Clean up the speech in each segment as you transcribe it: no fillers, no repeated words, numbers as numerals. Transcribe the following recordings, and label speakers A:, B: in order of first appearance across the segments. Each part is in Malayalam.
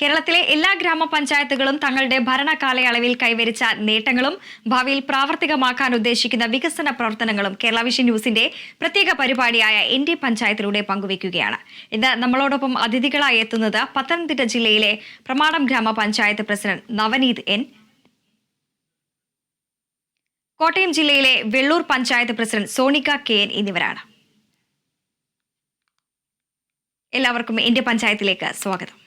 A: കേരളത്തിലെ എല്ലാ ഗ്രാമപഞ്ചായത്തുകളും തങ്ങളുടെ ഭരണകാലയളവിൽ കൈവരിച്ച നേട്ടങ്ങളും ഭാവിയിൽ പ്രാവർത്തികമാക്കാൻ ഉദ്ദേശിക്കുന്ന വികസന പ്രവർത്തനങ്ങളും കേരള വിഷൻ ന്യൂസിന്റെ പ്രത്യേക പരിപാടിയായ എന്റെ പഞ്ചായത്തിലൂടെ പങ്കുവയ്ക്കുകയാണ്. ഇന്ന് നമ്മളോടൊപ്പം അതിഥികളായി എത്തുന്നത് പത്തനംതിട്ട ജില്ലയിലെ പ്രമാടം ഗ്രാമപഞ്ചായത്ത് പ്രസിഡന്റ് നവനീത് എൻ, കോട്ടയം ജില്ലയിലെ Vellur panchayat president Sonika K N എന്നിവരാണ്. എല്ലാവർക്കും എന്റെ പഞ്ചായത്തിലേക്ക് സ്വാഗതം.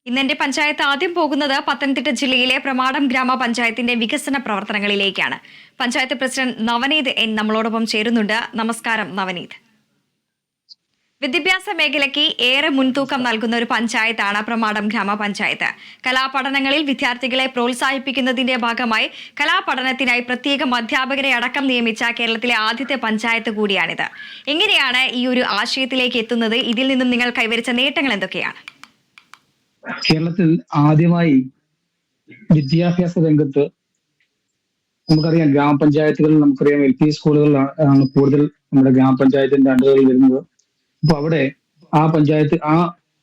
A: ഇന്ന് എന്റെ പഞ്ചായത്ത് ആദ്യം പോകുന്നത് പത്തനംതിട്ട ജില്ലയിലെ പ്രമാടം ഗ്രാമപഞ്ചായത്തിന്റെ വികസന പ്രവർത്തനങ്ങളിലേക്കാണ്. പഞ്ചായത്ത് പ്രസിഡന്റ് നവനീത് എൻ നമ്മളോടൊപ്പം ചേരുന്നുണ്ട്. നമസ്കാരം നവനീത്. വിദ്യാഭ്യാസ മേഖലയ്ക്ക് ഏറെ മുൻതൂക്കം നൽകുന്ന ഒരു പഞ്ചായത്താണ് പ്രമാടം ഗ്രാമപഞ്ചായത്ത്. കലാപഠനങ്ങളിൽ വിദ്യാർത്ഥികളെ പ്രോത്സാഹിപ്പിക്കുന്നതിന്റെ ഭാഗമായി കലാപഠനത്തിനായി പ്രത്യേകം അധ്യാപകരെ അടക്കം നിയമിച്ച കേരളത്തിലെ ആദ്യത്തെ പഞ്ചായത്ത് കൂടിയാണിത്. എങ്ങനെയാണ് ഈ ഒരു ആശയത്തിലേക്ക് എത്തുന്നത്? ഇതിൽ നിന്നും നിങ്ങൾ കൈവരിച്ച നേട്ടങ്ങൾ എന്തൊക്കെയാണ്?
B: കേരളത്തിൽ ആദ്യമായി വിദ്യാഭ്യാസ രംഗത്ത് നമുക്കറിയാം, ഗ്രാമപഞ്ചായത്തുകളിൽ നമുക്കറിയാം LP സ്കൂളുകളിലാണ് കൂടുതൽ നമ്മുടെ ഗ്രാമപഞ്ചായത്തിന്റെ അണ്ടറുകളിൽ വരുന്നത്. അപ്പൊ അവിടെ ആ പഞ്ചായത്ത് ആ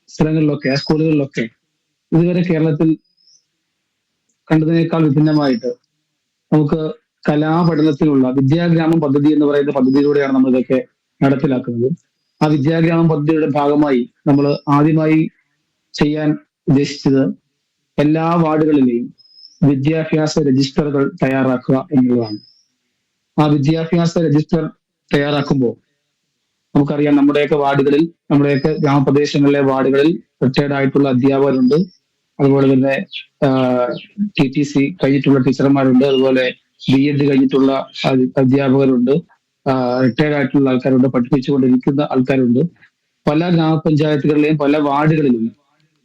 B: സ്ഥലങ്ങളിലൊക്കെ, ആ സ്കൂളുകളിലൊക്കെ ഇതുവരെ കേരളത്തിൽ കണ്ടതിനേക്കാൾ വിഭിന്നമായിട്ട് നമുക്ക് കലാപഠനത്തിനുള്ള വിദ്യാഗ്രാമം പദ്ധതി എന്ന് പറയുന്ന പദ്ധതിയിലൂടെയാണ് നമ്മൾ ഇതൊക്കെ നടപ്പിലാക്കുന്നത്. ആ വിദ്യാഗ്രാമം പദ്ധതിയുടെ ഭാഗമായി നമ്മൾ ആദ്യമായി ചെയ്യാൻ ഉദ്ദേശിച്ചത് എല്ലാ വാർഡുകളിലെയും വിദ്യാഭ്യാസ രജിസ്റ്ററുകൾ തയ്യാറാക്കുക എന്നുള്ളതാണ്. ആ വിദ്യാഭ്യാസ രജിസ്റ്റർ തയ്യാറാക്കുമ്പോൾ നമുക്കറിയാം, നമ്മുടെയൊക്കെ വാർഡുകളിൽ, നമ്മുടെയൊക്കെ ഗ്രാമപ്രദേശങ്ങളിലെ വാർഡുകളിൽ റിട്ടയർഡ് ആയിട്ടുള്ള അധ്യാപകരുണ്ട്, അതുപോലെ തന്നെ TTC കഴിഞ്ഞിട്ടുള്ള ടീച്ചർമാരുണ്ട്, അതുപോലെ B.Ed കഴിഞ്ഞിട്ടുള്ള അധ്യാപകരുണ്ട്, റിട്ടയർഡ് ആയിട്ടുള്ള ആൾക്കാരുണ്ട്, പഠിപ്പിച്ചുകൊണ്ടിരിക്കുന്ന ആൾക്കാരുണ്ട്. പല ഗ്രാമപഞ്ചായത്തുകളിലെയും പല വാർഡുകളിലും,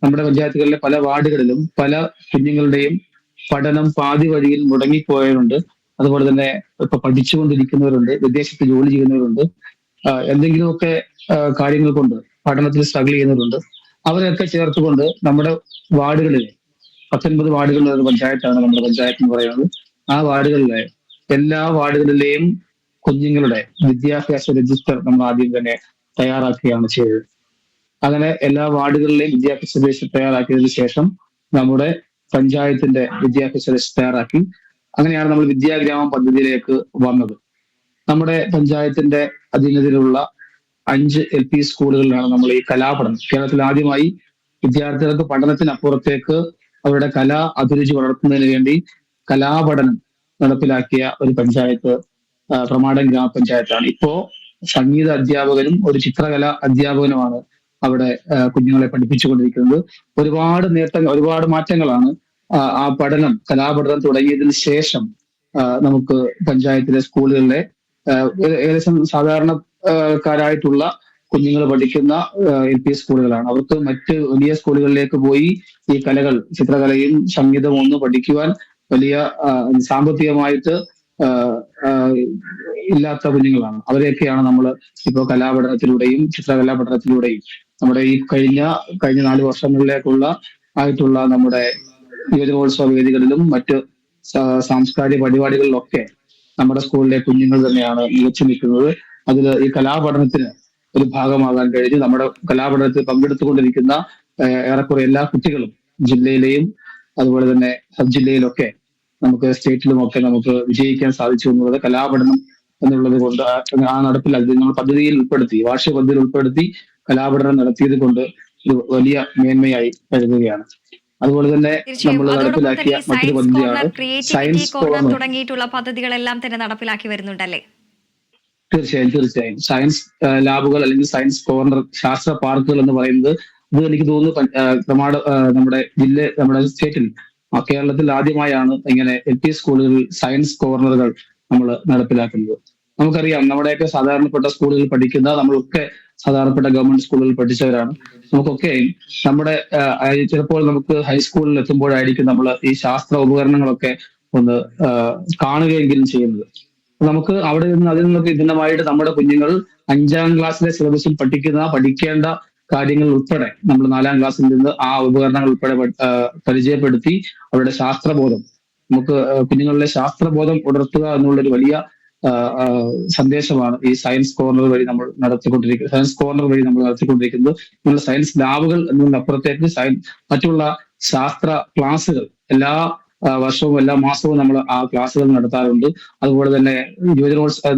B: നമ്മുടെ പഞ്ചായത്തുകളിലെ പല വാർഡുകളിലും പല കുഞ്ഞുങ്ങളുടെയും പഠനം പാതി വഴിയിൽ മുടങ്ങിപ്പോയവരുണ്ട്. അതുപോലെ തന്നെ ഇപ്പൊ പഠിച്ചുകൊണ്ടിരിക്കുന്നവരുണ്ട്, വിദേശത്ത് ജോലി ചെയ്യുന്നവരുണ്ട്, എന്തെങ്കിലുമൊക്കെ കാര്യങ്ങൾ കൊണ്ട് പഠനത്തിൽ സ്ട്രഗിൾ ചെയ്യുന്നവരുണ്ട്. അവരെയൊക്കെ ചേർത്തുകൊണ്ട് നമ്മുടെ വാർഡുകളിലെ 19 വാർഡുകളിലെ ഒരു പഞ്ചായത്താണ് നമ്മുടെ പഞ്ചായത്ത് എന്ന് പറയുന്നത്. ആ വാർഡുകളിലെ എല്ലാ വാർഡുകളിലെയും കുഞ്ഞുങ്ങളുടെ വിദ്യാഭ്യാസ രജിസ്റ്റർ നമ്മൾ ആദ്യം തന്നെ തയ്യാറാക്കുകയാണ് ചെയ്തത്. അങ്ങനെ എല്ലാ വാർഡുകളിലെയും വിദ്യാഭ്യാസ രജിസ്റ്റർ തയ്യാറാക്കിയതിനു ശേഷം നമ്മുടെ പഞ്ചായത്തിന്റെ വിദ്യാഭ്യാസ രജിസ്റ്റർ തയ്യാറാക്കി. അങ്ങനെയാണ് നമ്മൾ വിദ്യാഗ്രാമം പദ്ധതിയിലേക്ക് വന്നത്. നമ്മുടെ പഞ്ചായത്തിന്റെ അധീനതയിലുള്ള 5 LP സ്കൂളുകളിലാണ് നമ്മൾ ഈ കലാപഠനം, കേരളത്തിൽ ആദ്യമായി വിദ്യാർത്ഥികൾക്ക് പഠനത്തിനപ്പുറത്തേക്ക് അവരുടെ കലാ അഭിരുചി വളർത്തുന്നതിന് വേണ്ടി കലാപഠനം നടപ്പിലാക്കിയ ഒരു പഞ്ചായത്ത് പ്രമാടം ഗ്രാമപഞ്ചായത്താണ്. ഇപ്പോ സംഗീത അധ്യാപകനും ഒരു ചിത്രകലാ അധ്യാപകനുമാണ് അവിടെ കുഞ്ഞുങ്ങളെ പഠിപ്പിച്ചുകൊണ്ടിരിക്കുന്നത്. ഒരുപാട് നേട്ടങ്ങൾ, ഒരുപാട് മാറ്റങ്ങളാണ് ആ പഠനം, കലാപഠനം തുടങ്ങിയതിന് ശേഷം നമുക്ക് പഞ്ചായത്തിലെ സ്കൂളുകളിലെ ഏകദേശം സാധാരണക്കാരായിട്ടുള്ള കുഞ്ഞുങ്ങൾ പഠിക്കുന്ന LP സ്കൂളുകളാണ്. അവർക്ക് മറ്റ് വലിയ സ്കൂളുകളിലേക്ക് പോയി ഈ കലകൾ, ചിത്രകലയും സംഗീതവും ഒന്നും പഠിക്കുവാൻ വലിയ സാമ്പത്തികമായിട്ട് ഇല്ലാത്ത കുഞ്ഞുങ്ങളാണ്. അവരെയൊക്കെയാണ് നമ്മൾ ഇപ്പോൾ കലാപഠനത്തിലൂടെയും ചിത്രകലാ പഠനത്തിലൂടെയും നമ്മുടെ ഈ കഴിഞ്ഞ 4 വർഷങ്ങളിലേക്കുള്ള ആയിട്ടുള്ള നമ്മുടെ യുവജനോത്സവ വേദികളിലും മറ്റ് സാംസ്കാരിക പരിപാടികളിലൊക്കെ നമ്മുടെ സ്കൂളിലെ കുഞ്ഞുങ്ങൾ തന്നെയാണ് മികച്ചു നിൽക്കുന്നത്. അതിൽ ഈ കലാപഠനത്തിന് ഒരു ഭാഗമാകാൻ കഴിഞ്ഞ് നമ്മുടെ കലാപഠനത്തിൽ പങ്കെടുത്തുകൊണ്ടിരിക്കുന്ന ഏറെക്കുറെ എല്ലാ കുട്ടികളും ജില്ലയിലെയും അതുപോലെ തന്നെ സബ് ജില്ലയിലൊക്കെ നമുക്ക് സ്റ്റേറ്റിലുമൊക്കെ നമുക്ക് വിജയിക്കാൻ സാധിച്ചു എന്നുള്ളത് കലാപഠനം എന്നുള്ളത് കൊണ്ട് ആ നടപ്പിലാക്കി നമ്മൾ പദ്ധതിയിൽ ഉൾപ്പെടുത്തി, വാർഷിക പദ്ധതിയിൽ ഉൾപ്പെടുത്തി കലാപഠനം നടത്തിയത് കൊണ്ട് ഒരു വലിയ മേന്മയായി കരുതുകയാണ്. അതുപോലെ തന്നെ നമ്മൾ നടപ്പിലാക്കിയ മറ്റൊരു പദ്ധതിയാണ് സയൻസ് കോർണർ
A: തുടങ്ങിയിട്ടുള്ള പദ്ധതികളെല്ലാം തന്നെ നടപ്പിലാക്കി വരുന്നുണ്ടല്ലേ?
B: തീർച്ചയായും സയൻസ് ലാബുകൾ അല്ലെങ്കിൽ സയൻസ് കോർണർ, ശാസ്ത്ര പാർക്കുകൾ എന്ന് പറയുന്നത് ഇത് എനിക്ക് തോന്നുന്നു നമ്മുടെ സ്റ്റേറ്റിൽ, കേരളത്തിൽ ആദ്യമായാണ് ഇങ്ങനെ LP സ്കൂളുകളിൽ സയൻസ് കോർണറുകൾ നമ്മൾ നടപ്പിലാക്കുന്നത്. നമുക്കറിയാം, നമ്മുടെയൊക്കെ സാധാരണപ്പെട്ട സ്കൂളുകളിൽ പഠിക്കുന്ന, നമ്മളൊക്കെ സാധാരണപ്പെട്ട ഗവൺമെന്റ് സ്കൂളുകളിൽ പഠിച്ചവരാണ്. നമുക്കൊക്കെ നമ്മുടെ ചിലപ്പോൾ നമുക്ക് ഹൈസ്കൂളിൽ എത്തുമ്പോഴായിരിക്കും നമ്മൾ ഈ ശാസ്ത്ര ഉപകരണങ്ങളൊക്കെ ഒന്ന് കാണുകയെങ്കിലും ചെയ്യുന്നത്. നമുക്ക് അവിടെ നിന്ന് അതിൽ നിന്നൊക്കെ ഭിന്നമായിട്ട് നമ്മുടെ കുഞ്ഞുങ്ങൾ 5ാം ക്ലാസ്സിലെ സിലബസിൽ പഠിക്കേണ്ട കാര്യങ്ങൾ ഉൾപ്പെടെ നമ്മൾ 4ാം ക്ലാസ്സിൽ നിന്ന് ആ ഉപകരണങ്ങൾ ഉൾപ്പെടെ പരിചയപ്പെടുത്തി അവരുടെ ശാസ്ത്രബോധം നമുക്ക് കുഞ്ഞുങ്ങളിലെ ശാസ്ത്രബോധം ഉണർത്തുക എന്നുള്ളൊരു വലിയ ആ, ആ, സന്ദേശമാണ് ഈ സയൻസ് കോർണർ വഴി നമ്മൾ നടത്തിക്കൊണ്ടിരിക്കുന്നത്. സയൻസ് കോർണർ വഴി നമ്മൾ നടത്തിക്കൊണ്ടിരിക്കുന്നത് നമ്മുടെ സയൻസ് ലാബുകൾ എന്നതിനപ്പുറത്തേക്ക് മറ്റുള്ള ശാസ്ത്ര ക്ലാസ്സുകൾ എല്ലാ വർഷവും എല്ലാ മാസവും നമ്മൾ ആ ക്ലാസ്സുകൾ നടത്താറുണ്ട്. അതുപോലെ തന്നെ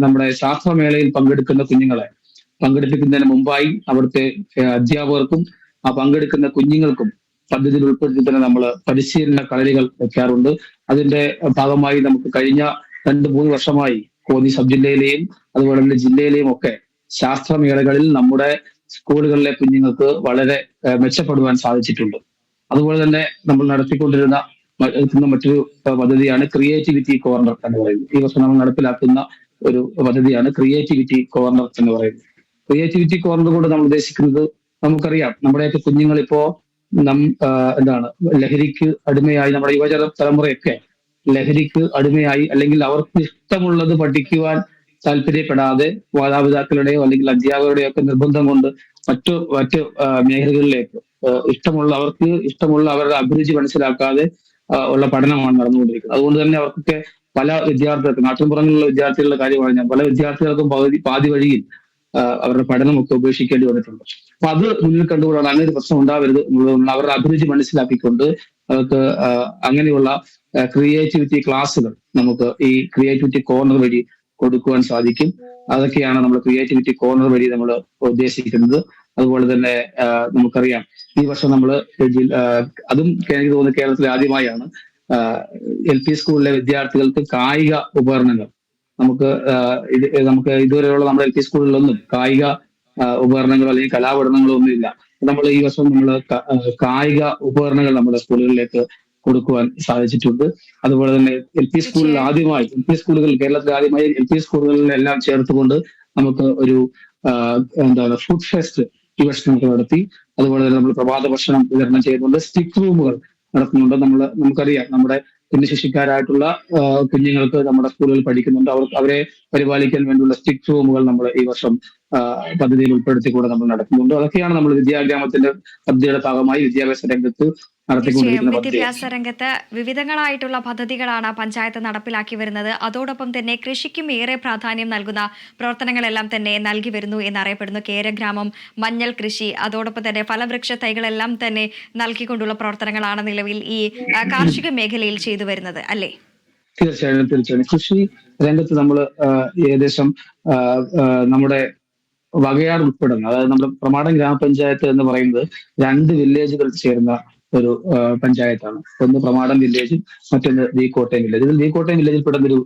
B: നമ്മുടെ ശാസ്ത്രമേളയിൽ പങ്കെടുക്കുന്ന കുഞ്ഞുങ്ങളെ പങ്കെടുപ്പിക്കുന്നതിന് മുമ്പായി അവിടുത്തെ അധ്യാപകർക്കും ആ പങ്കെടുക്കുന്ന കുഞ്ഞുങ്ങൾക്കും പദ്ധതിയിൽ ഉൾപ്പെടുത്തി തന്നെ നമ്മൾ പരിശീലന കളരികൾ വെക്കാറുണ്ട്. അതിന്റെ ഭാഗമായി നമുക്ക് കഴിഞ്ഞ 2-3 വർഷമായി കോന്നി സബ് ജില്ലയിലെയും അതുപോലെ തന്നെ ജില്ലയിലെയും ഒക്കെ ശാസ്ത്രമേളകളിൽ നമ്മുടെ സ്കൂളുകളിലെ കുഞ്ഞുങ്ങൾക്ക് വളരെ മെച്ചപ്പെടുവാൻ സാധിച്ചിട്ടുണ്ട്. അതുപോലെ തന്നെ നമ്മൾ നടത്തിക്കൊണ്ടിരുന്ന മറ്റൊരു പദ്ധതിയാണ് ക്രിയേറ്റിവിറ്റി കോർണർ എന്ന് പറയുന്നത്. ഈ വർഷം നമ്മൾ നടപ്പിലാക്കുന്ന ഒരു പദ്ധതിയാണ് ക്രിയേറ്റിവിറ്റി കോർണർ എന്ന് പറയുന്നത്. ക്രിയേറ്റിവിറ്റി കോർണർ കൊണ്ട് നമ്മൾ ഉദ്ദേശിക്കുന്നത്, നമുക്കറിയാം നമ്മുടെയൊക്കെ കുഞ്ഞുങ്ങൾ ഇപ്പോ എന്താണ് ലഹരിക്ക് അടിമയായി, നമ്മുടെ തലമുറയൊക്കെ ലഹരിക്ക് അടിമയായി, അല്ലെങ്കിൽ അവർക്ക് ഇഷ്ടമുള്ളത് പഠിക്കുവാൻ താല്പര്യപ്പെടാതെ മാതാപിതാക്കളുടെയോ അല്ലെങ്കിൽ അധ്യാപകരുടെയോ ഒക്കെ നിർബന്ധം കൊണ്ട് മറ്റു മേഖലകളിലേക്ക് അവർക്ക് ഇഷ്ടമുള്ള അവരുടെ അഭിരുചി മനസ്സിലാക്കാതെ ഉള്ള പഠനമാണ് നടന്നുകൊണ്ടിരിക്കുന്നത്. അതുകൊണ്ട് തന്നെ അവർക്കൊക്കെ പല വിദ്യാർത്ഥികൾക്കും, നാട്ടിൻപുറങ്ങളിലുള്ള വിദ്യാർത്ഥികളുടെ കാര്യമാണ് ഞാൻ, പല വിദ്യാർത്ഥികൾക്കും പാതി വഴിയിൽ അവരുടെ പഠനമൊക്കെ ഉപേക്ഷിക്കേണ്ടി വന്നിട്ടുണ്ട്. അപ്പൊ അത് മുന്നിൽ കണ്ടുകൊണ്ടാണ് അങ്ങനെ ഒരു പ്രശ്നം ഉണ്ടാവരുത് എന്നുള്ളതുകൊണ്ട് അവരുടെ അഭിരുചി മനസ്സിലാക്കിക്കൊണ്ട് അവർക്ക് അങ്ങനെയുള്ള ക്രിയേറ്റിവിറ്റി ക്ലാസ്സുകൾ നമുക്ക് ഈ ക്രിയേറ്റിവിറ്റി കോർണർ വഴി കൊടുക്കുവാൻ സാധിക്കും. അതൊക്കെയാണ് നമ്മൾ ക്രിയേറ്റിവിറ്റി കോർണർ വഴി നമ്മൾ ഉദ്ദേശിക്കുന്നത്. അതുപോലെ തന്നെ നമുക്കറിയാം ഈ വർഷം നമ്മൾ അതും എനിക്ക് തോന്നുന്നു കേരളത്തിൽ ആദ്യമായാണ് LP സ്കൂളിലെ വിദ്യാർത്ഥികൾക്ക് കായിക ഉപകരണങ്ങൾ നമുക്ക് ഇതുവരെയുള്ള നമ്മുടെ LP സ്കൂളിലൊന്നും കായിക ഉപകരണങ്ങളോ അല്ലെങ്കിൽ കലാപഠനങ്ങളോ ഒന്നും ഇല്ല. നമ്മൾ ഈ വർഷം നമ്മൾ കായിക ഉപകരണങ്ങൾ നമ്മുടെ സ്കൂളുകളിലേക്ക് കൊടുക്കുവാൻ സാധിച്ചിട്ടുണ്ട്. അതുപോലെ തന്നെ LP സ്കൂളുകൾ കേരളത്തിൽ ആദ്യമായി LP സ്കൂളുകളിലെല്ലാം ചേർത്തുകൊണ്ട് നമുക്ക് ഒരു ഫുഡ് ഫെസ്റ്റ് ഈ വർഷം നമുക്ക് നടത്തി. അതുപോലെ തന്നെ നമ്മൾ പ്രഭാത ഭക്ഷണം വിതരണം ചെയ്യുന്നുണ്ട്. സ്റ്റിക് റൂമുകൾ നടത്തുന്നുണ്ട്. നമുക്കറിയാം നമ്മുടെ ഭിന്നശേഷിക്കാരായിട്ടുള്ള കുഞ്ഞുങ്ങൾക്ക് നമ്മുടെ സ്കൂളുകളിൽ പഠിക്കുന്നുണ്ട്. അവരെ പരിപാലിക്കാൻ വേണ്ടിയുള്ള സ്റ്റിക് റൂമുകൾ നമ്മൾ ഈ വർഷം പദ്ധതിയിൽ ഉൾപ്പെടുത്തിക്കൂടെ നമ്മൾ നടത്തുന്നുണ്ട്. അതൊക്കെയാണ് നമ്മൾ വിദ്യാഗ്രാമത്തിന്റെ പദ്ധതിയുടെ ഭാഗമായി വിദ്യാഭ്യാസ രംഗത്ത് നടത്തിക്കൊണ്ടിരിക്കുന്ന പദ്ധതി.
A: വിദ്യാഭ്യാസ രംഗത്ത് വിവിധങ്ങളായിട്ടുള്ള പദ്ധതികളാണ് പഞ്ചായത്ത് നടപ്പിലാക്കി വരുന്നത്. അതോടൊപ്പം തന്നെ കൃഷിക്കും ഏറെ പ്രാധാന്യം നൽകുന്ന പ്രവർത്തനങ്ങളെല്ലാം തന്നെ നൽകി വരുന്നു എന്നറിയപ്പെടുന്നു. കേരഗ്രാമം, മഞ്ഞൾ കൃഷി, അതോടൊപ്പം തന്നെ ഫലവൃക്ഷ തൈകളെല്ലാം തന്നെ നൽകിക്കൊണ്ടുള്ള പ്രവർത്തനങ്ങളാണ് നിലവിൽ ഈ കാർഷിക മേഖലയിൽ ചെയ്തു വരുന്നത്, അല്ലേ?
B: തീർച്ചയായും കൃഷി രംഗത്ത് നമ്മൾ ഏകദേശം നമ്മുടെ വകയാട് ഉൾപ്പെടുന്ന, അതായത് നമ്മുടെ പ്രമാടം ഗ്രാമപഞ്ചായത്ത് എന്ന് പറയുന്നത് 2 വില്ലേജുകൾ ചേർന്ന ഒരു പഞ്ചായത്താണ്. ഒന്ന് പ്രമാടം വില്ലേജും മറ്റൊന്ന് വീക്കോട്ടയം വില്ലേജ്. ഇതിൽ വീക്കോട്ടയം വില്ലേജിൽ പെടുന്ന ഒരു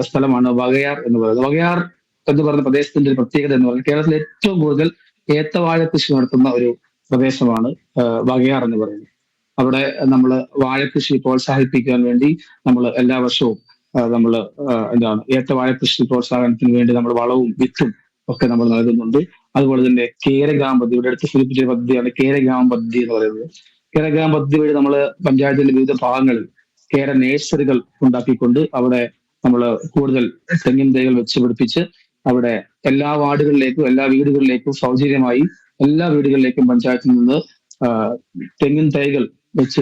B: സ്ഥലമാണ് വകയാർ എന്ന് പറയുന്നത്. വകയാർ എന്ന് പറയുന്ന പ്രദേശത്തിന്റെ ഒരു പ്രത്യേകത എന്ന് പറയുന്നത് കേരളത്തിൽ ഏറ്റവും കൂടുതൽ ഏത്തവാഴ കൃഷി നടത്തുന്ന ഒരു പ്രദേശമാണ് വകയാർ എന്ന് പറയുന്നത്. അവിടെ നമ്മൾ വാഴകൃഷി പ്രോത്സാഹിപ്പിക്കാൻ വേണ്ടി നമ്മൾ എല്ലാ വർഷവും നമ്മൾ ഏത്തവാഴ കൃഷി പ്രോത്സാഹനത്തിന് വേണ്ടി നമ്മൾ വളവും വിത്തും ഒക്കെ നമ്മൾ നൽകുന്നുണ്ട്. അതുപോലെ തന്നെ കേരഗ്രാമ പദ്ധതി, ഇവിടെ അടുത്ത് സൂചിപ്പിച്ച പദ്ധതിയാണ് കേരഗ്രാമ പദ്ധതി എന്ന് പറയുന്നത്. കേരഗ്രാമ പദ്ധതി വഴി നമ്മൾ പഞ്ചായത്തിന്റെ വിവിധ ഭാഗങ്ങളിൽ കേര നേഴ്സറികൾ ഉണ്ടാക്കിക്കൊണ്ട് അവിടെ നമ്മൾ കൂടുതൽ തെങ്ങിൻ തൈകൾ വെച്ച് പിടിപ്പിച്ച് അവിടെ എല്ലാ വാർഡുകളിലേക്കും എല്ലാ വീടുകളിലേക്കും സൗജന്യമായി എല്ലാ വീടുകളിലേക്കും പഞ്ചായത്തിൽ നിന്ന് തെങ്ങിൻ തൈകൾ വെച്ച്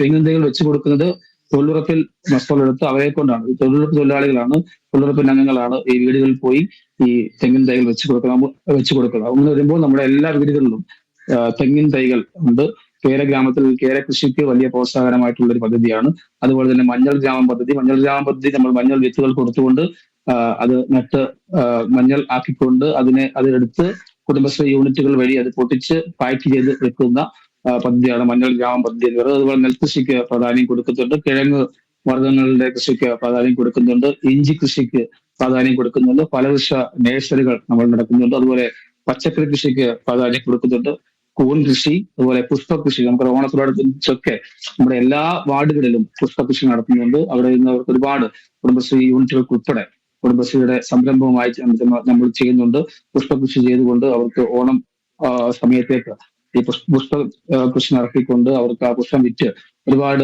B: തെങ്ങിൻ തൈകൾ വെച്ച് കൊടുക്കുന്നത് തൊഴിലുറപ്പിൽ മസ്തോളെടുത്ത് അവരെ കൊണ്ടാണ്. തൊഴിലുറപ്പ് തൊഴിലാളികളാണ്, തൊഴിലുറപ്പിന്റെ അംഗങ്ങളാണ് ഈ വീടുകളിൽ പോയി ഈ തെങ്ങിൻ തൈകൾ വെച്ച് കൊടുക്കുന്നത്. അങ്ങനെ വരുമ്പോൾ നമ്മുടെ എല്ലാ വീടുകളിലും തെങ്ങിൻ തൈകൾ ഉണ്ട്. കേരഗ്രാമത്തിൽ കേര കൃഷിക്ക് വലിയ പ്രോത്സാഹനമായിട്ടുള്ള ഒരു പദ്ധതിയാണ്. അതുപോലെ തന്നെ മഞ്ഞൾ ഗ്രാമം പദ്ധതി നമ്മൾ മഞ്ഞൾ വിത്തുകൾ കൊടുത്തുകൊണ്ട് അത് നട്ട് മഞ്ഞൾ ആക്കിക്കൊണ്ട് അതിനെടുത്ത് കുടുംബശ്രീ യൂണിറ്റുകൾ വഴി അത് പൊട്ടിച്ച് പാക്ക് ചെയ്ത് വെക്കുന്ന പദ്ധതിയാണ് മഞ്ഞൾ ഗ്രാമം പദ്ധതി എന്ന് പറയുന്നത്. അതുപോലെ നെൽകൃഷിക്ക് പ്രാധാന്യം കൊടുക്കുന്നുണ്ട്, കിഴങ്ങ് വർഗ്ഗങ്ങളുടെ കൃഷിക്ക് പ്രാധാന്യം കൊടുക്കുന്നുണ്ട്, ഇഞ്ചി കൃഷിക്ക് പ്രാധാന്യം കൊടുക്കുന്നുണ്ട്, ഫലവൃക്ഷ നേഴ്സറികൾ നമ്മൾ നടക്കുന്നുണ്ട്. അതുപോലെ പച്ചക്കറി കൃഷിക്ക് പ്രാധാന്യം കൊടുക്കുന്നുണ്ട്, കൂൺ കൃഷി, അതുപോലെ പുഷ്പകൃഷി. നമുക്ക് ഓണത്തോടനുബന്ധിച്ചൊക്കെ നമ്മുടെ എല്ലാ വാർഡുകളിലും പുഷ്പകൃഷി നടത്തുന്നുണ്ട്. അവിടെ നിന്ന് അവർക്ക് ഒരുപാട് കുടുംബശ്രീ യൂണിറ്റുകൾക്ക് ഉൾപ്പെടെ കുടുംബശ്രീയുടെ സംരംഭവുമായി നമ്മൾ ചെയ്യുന്നുണ്ട്. പുഷ്പകൃഷി ചെയ്തുകൊണ്ട് അവർക്ക് ഓണം സമയത്തേക്ക് ഈ പുഷ്പ കൃഷി നടത്തിക്കൊണ്ട് അവർക്ക് ആ പുഷ്പം വിറ്റ് ഒരുപാട്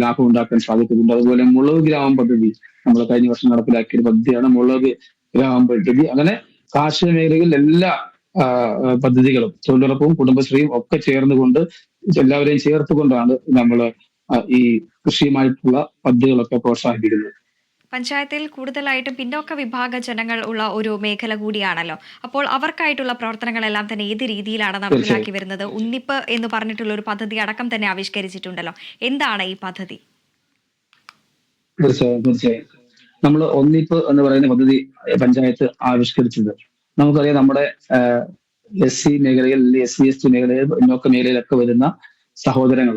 B: ലാഭം ഉണ്ടാക്കാൻ സാധിക്കുന്നുണ്ട്. അതുപോലെ മുളക് ഗ്രാമം പദ്ധതി നമ്മൾ കഴിഞ്ഞ വർഷം നടപ്പിലാക്കിയ പദ്ധതിയാണ് മുളക് ഗ്രാമം പദ്ധതി. അങ്ങനെ കാർഷിക മേഖലയിൽ എല്ലാ പദ്ധതികളും തൊഴിലുറപ്പും കുടുംബശ്രീയും ഒക്കെ ചേർന്നുകൊണ്ട് എല്ലാവരെയും ചേർത്തുകൊണ്ടാണ് നമ്മൾ ഈ കൃഷിയുമായിട്ടുള്ള പദ്ധതികളൊക്കെ പ്രോത്സാഹിപ്പിക്കുന്നത്.
A: പഞ്ചായത്തിൽ കൂടുതലായിട്ടും പിന്നോക്ക വിഭാഗ ജനങ്ങൾ ഉള്ള ഒരു മേഖല കൂടിയാണല്ലോ. അപ്പോൾ അവർക്കായിട്ടുള്ള പ്രവർത്തനങ്ങളെല്ലാം തന്നെ ഏത് രീതിയിലാണ്
B: തീർച്ചയായും
A: നടപ്പിലാക്കി വരുന്നത്? ഉന്നിപ്പ് എന്ന് പറഞ്ഞിട്ടുള്ള ഒരു പദ്ധതി അടക്കം തന്നെ ആവിഷ്കരിച്ചിട്ടുണ്ടല്ലോ. എന്താണ് ഈ പദ്ധതി?
B: തീർച്ചയായും നമ്മൾ ഒന്നിപ്പ് എന്ന് പറയുന്ന പദ്ധതി പഞ്ചായത്ത് ആവിഷ്കരിച്ചത്, നമുക്കറിയാം നമ്മുടെ SC മേഖലയിൽ, SC ST മേഖലയിൽ, പിന്നോക്ക മേഖലയിലൊക്കെ വരുന്ന സഹോദരങ്ങൾ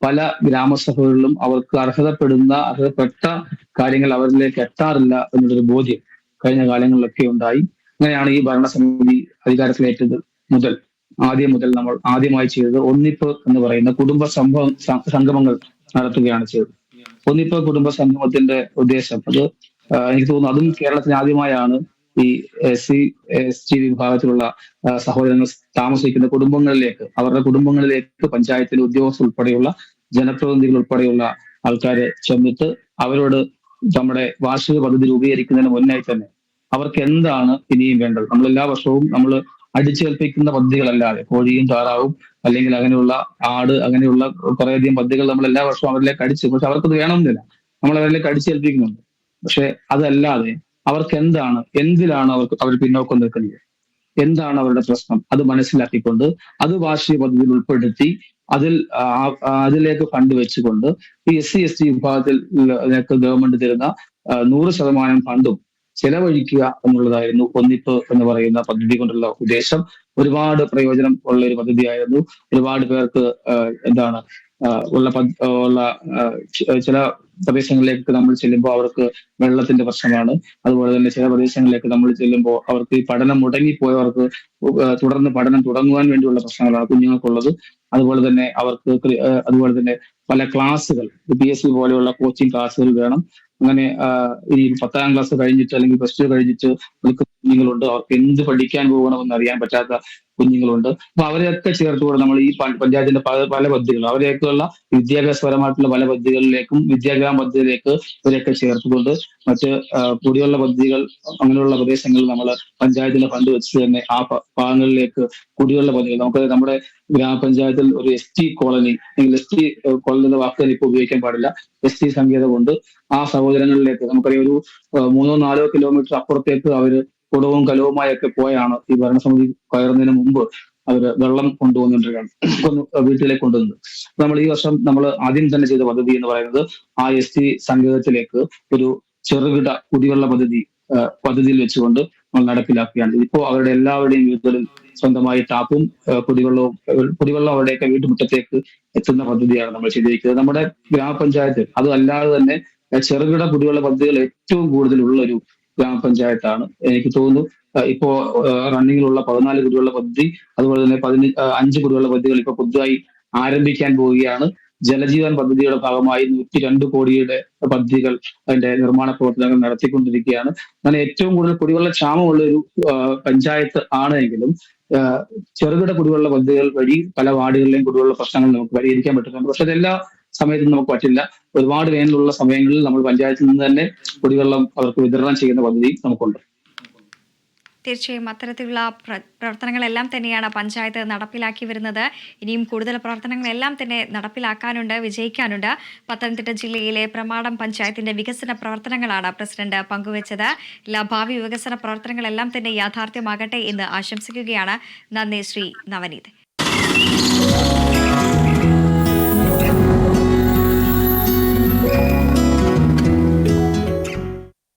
B: പല ഗ്രാമസഭകളിലും അവർക്ക് അർഹതപ്പെട്ട കാര്യങ്ങൾ അവരിലേക്ക് എത്താറില്ല എന്നുള്ളൊരു ബോധ്യം കഴിഞ്ഞ കാലങ്ങളിലൊക്കെ ഉണ്ടായി. അങ്ങനെയാണ് ഈ ഭരണസമിതി അധികാരത്തിലേറ്റത് ആദ്യം മുതൽ നമ്മൾ ആദ്യമായി ചെയ്തത് ഒന്നിപ്പ് എന്ന് പറയുന്ന കുടുംബ സംഗമങ്ങൾ നടത്തുകയാണ് ചെയ്തത്. ഒന്നിപ്പോ കുടുംബ സംഗമത്തിന്റെ ഉദ്ദേശം അത് എനിക്ക് തോന്നുന്നു അതും കേരളത്തിൽ ആദ്യമായാണ് ഈ SC ST വിഭാഗത്തിലുള്ള സഹോദരങ്ങൾ താമസിക്കുന്ന കുടുംബങ്ങളിലേക്ക്, അവരുടെ കുടുംബങ്ങളിലേക്ക് പഞ്ചായത്തിലെ ഉദ്യോഗസ്ഥർ ഉൾപ്പെടെയുള്ള ജനപ്രതിനിധികൾ ഉൾപ്പെടെയുള്ള ആൾക്കാരെ ചെന്നിട്ട് അവരോട് നമ്മുടെ വാർഷിക പദ്ധതി രൂപീകരിക്കുന്നതിന് മുന്നായി തന്നെ അവർക്ക് എന്താണ് ഇനിയും വേണ്ടത്. നമ്മൾ എല്ലാ വർഷവും നമ്മൾ അടിച്ചേൽപ്പിക്കുന്ന പദ്ധതികളല്ലാതെ കോഴിയും താറാവും അല്ലെങ്കിൽ അങ്ങനെയുള്ള ആട് അങ്ങനെയുള്ള കുറേയധികം പദ്ധതികൾ നമ്മൾ എല്ലാ വർഷവും അവരിലേക്ക് പക്ഷെ അവർക്കത് വേണമെന്നില്ല, നമ്മൾ അവരിലേക്ക് അടിച്ചേൽപ്പിക്കുന്നുണ്ട്. പക്ഷെ അതല്ലാതെ അവർക്ക് എന്തിലാണ് അവർ പിന്നോക്കം നിൽക്കുന്നത്, എന്താണ് അവരുടെ പ്രശ്നം, അത് മനസ്സിലാക്കിക്കൊണ്ട് അത് വാർഷിക പദ്ധതിയിൽ ഉൾപ്പെടുത്തി അതിലേക്ക് ഫണ്ട് വെച്ചുകൊണ്ട് ഈ SC ST വിഭാഗത്തിൽ ഗവൺമെന്റ് തരുന്ന 100% ഫണ്ടും ചെലവഴിക്കുക എന്നുള്ളതായിരുന്നു ഒന്നിപ്പ് എന്ന് പറയുന്ന പദ്ധതി കൊണ്ടുള്ള ഉദ്ദേശം. ഒരുപാട് പ്രയോജനം ഉള്ള ഒരു പദ്ധതിയായിരുന്നു. ഒരുപാട് പേർക്ക് എന്താണ് ഉള്ള ചില പ്രദേശങ്ങളിലേക്ക് നമ്മൾ ചെല്ലുമ്പോൾ അവർക്ക് വെള്ളത്തിന്റെ പ്രശ്നമാണ്. അതുപോലെ തന്നെ ചില പ്രദേശങ്ങളിലേക്ക് നമ്മൾ ചെല്ലുമ്പോൾ അവർക്ക് ഈ പഠനം മുടങ്ങിപ്പോയവർക്ക് തുടർന്ന് പഠനം തുടങ്ങുവാൻ വേണ്ടിയുള്ള പ്രശ്നങ്ങളാണ് കുഞ്ഞുങ്ങൾക്കുള്ളത്. അതുപോലെ തന്നെ അവർക്ക് അതുപോലെ തന്നെ പല ക്ലാസ്സുകൾ, PSC പോലെയുള്ള കോച്ചിങ് ക്ലാസ്സുകൾ വേണം. അങ്ങനെ ഈ 10ാം ക്ലാസ് കഴിഞ്ഞിട്ട് അല്ലെങ്കിൽ +2 കഴിഞ്ഞിട്ട് നിൽക്കുന്ന കുഞ്ഞുങ്ങളുണ്ട്. അവർക്ക് എന്ത് പഠിക്കാൻ പോകണമെന്ന് അറിയാൻ പറ്റാത്ത കുഞ്ഞുങ്ങളുണ്ട്. അപ്പൊ അവരെയൊക്കെ ചേർത്തുകൊണ്ട് നമ്മൾ ഈ പഞ്ചായത്തിന്റെ പല പദ്ധതികൾ, അവരെയൊക്കെയുള്ള വിദ്യാഭ്യാസപരമായിട്ടുള്ള പല പദ്ധതികളിലേക്കും വിദ്യാഗ്രാമ പദ്ധതിയിലേക്ക് ഇവരെയൊക്കെ ചേർത്തുകൊണ്ട് മറ്റ് കുടിവെള്ള പദ്ധതികൾ അങ്ങനെയുള്ള പ്രദേശങ്ങളിൽ നമ്മൾ പഞ്ചായത്തിന്റെ ഫണ്ട് വെച്ച് തന്നെ ആ ഭാഗങ്ങളിലേക്ക് കുടിവെള്ള പദ്ധതികൾ, നമുക്ക് നമ്മുടെ ഗ്രാമപഞ്ചായത്തിൽ ഒരു ST കോളനി അല്ലെങ്കിൽ ST കോളനി എന്ന വാക്ക് തന്നെ ഇപ്പോൾ ഉപയോഗിക്കാൻ പാടില്ല, ST സങ്കേതം കൊണ്ട് ആ സഹോദരങ്ങളിലേക്ക് നമുക്കറിയാം ഒരു 3-4 കിലോമീറ്റർ അപ്പുറത്തേക്ക് അവര് കുടവും കലവുമായൊക്കെ പോയാണ് ഈ ഭരണസമിതി കയറുന്നതിന് മുമ്പ് അവര് വെള്ളം വീട്ടിലേക്ക് കൊണ്ടുവന്നത്. നമ്മൾ ഈ വർഷം നമ്മൾ ആദ്യം തന്നെ ചെയ്ത പദ്ധതി എന്ന് പറയുന്നത് ആ ST സങ്കേതത്തിലേക്ക് ഒരു ചെറുകിട കുടിവെള്ള പദ്ധതിയിൽ വെച്ചുകൊണ്ട് നമ്മൾ നടപ്പിലാക്കുകയാണ്. ഇപ്പോ അവരുടെ എല്ലാവരുടെയും വീടുകളിൽ സ്വന്തമായി ടാപ്പും കുടിവെള്ളം അവരുടെയൊക്കെ വീട്ടുമുറ്റത്തേക്ക് എത്തുന്ന പദ്ധതിയാണ് നമ്മൾ ചെയ്തിരിക്കുന്നത്. നമ്മുടെ ഗ്രാമപഞ്ചായത്ത് അത് അല്ലാതെ തന്നെ ചെറുകിട കുടിവെള്ള പദ്ധതികൾ ഏറ്റവും കൂടുതലുള്ള ഒരു ഗ്രാമപഞ്ചായത്താണ്. എനിക്ക് തോന്നുന്നു ഇപ്പോ റണ്ണിങ്ങിലുള്ള 14 കുടിവെള്ള പദ്ധതി, അതുപോലെ തന്നെ 5 കുടിവെള്ള പദ്ധതികൾ ഇപ്പൊ പുതുതായി ആരംഭിക്കാൻ പോവുകയാണ്. ജലജീവൻ പദ്ധതിയുടെ ഭാഗമായി 102 കോടിയുടെ പദ്ധതികൾ അതിന്റെ നിർമ്മാണ പ്രവർത്തനങ്ങൾ നടത്തിക്കൊണ്ടിരിക്കുകയാണ്. അങ്ങനെ ഏറ്റവും കൂടുതൽ കുടിവെള്ള ക്ഷാമമുള്ള ഒരു പഞ്ചായത്ത് ആണ് എങ്കിലും ചെറുകിട കുടിവെള്ള പദ്ധതികൾ വഴി പല വാർഡുകളിലെയും കുടിവെള്ള പ്രശ്നങ്ങൾ നമുക്ക് പരിഹരിക്കാൻ പറ്റുന്നുണ്ട്. പക്ഷെ അതെല്ലാ സമയത്തും നമുക്ക് പറ്റില്ല. ഒരുപാട് വേനലുള്ള സമയങ്ങളിൽ നമ്മൾ പഞ്ചായത്തിൽ നിന്ന് തന്നെ കുടിവെള്ളം അവർക്ക് വിതരണം ചെയ്യുന്ന പദ്ധതി നമുക്കുണ്ട്.
A: തീർച്ചയായും അത്തരത്തിലുള്ള പ്രവർത്തനങ്ങളെല്ലാം തന്നെയാണ് പഞ്ചായത്ത് നടപ്പിലാക്കി വരുന്നത്. ഇനിയും കൂടുതൽ പ്രവർത്തനങ്ങളെല്ലാം തന്നെ നടപ്പിലാക്കാനുണ്ട്, വിജയിക്കാനുണ്ട്. പത്തനംതിട്ട ജില്ലയിലെ പ്രമാടം പഞ്ചായത്തിന്റെ വികസന പ്രവർത്തനങ്ങളാണ് പ്രസിഡന്റ് പങ്കുവച്ചത്. എല്ലാ ഭാവി വികസന പ്രവർത്തനങ്ങളെല്ലാം തന്നെ യാഥാർത്ഥ്യമാകട്ടെ എന്ന് ആശംസിക്കുകയാണ്. നന്ദി ശ്രീ നവനീത്.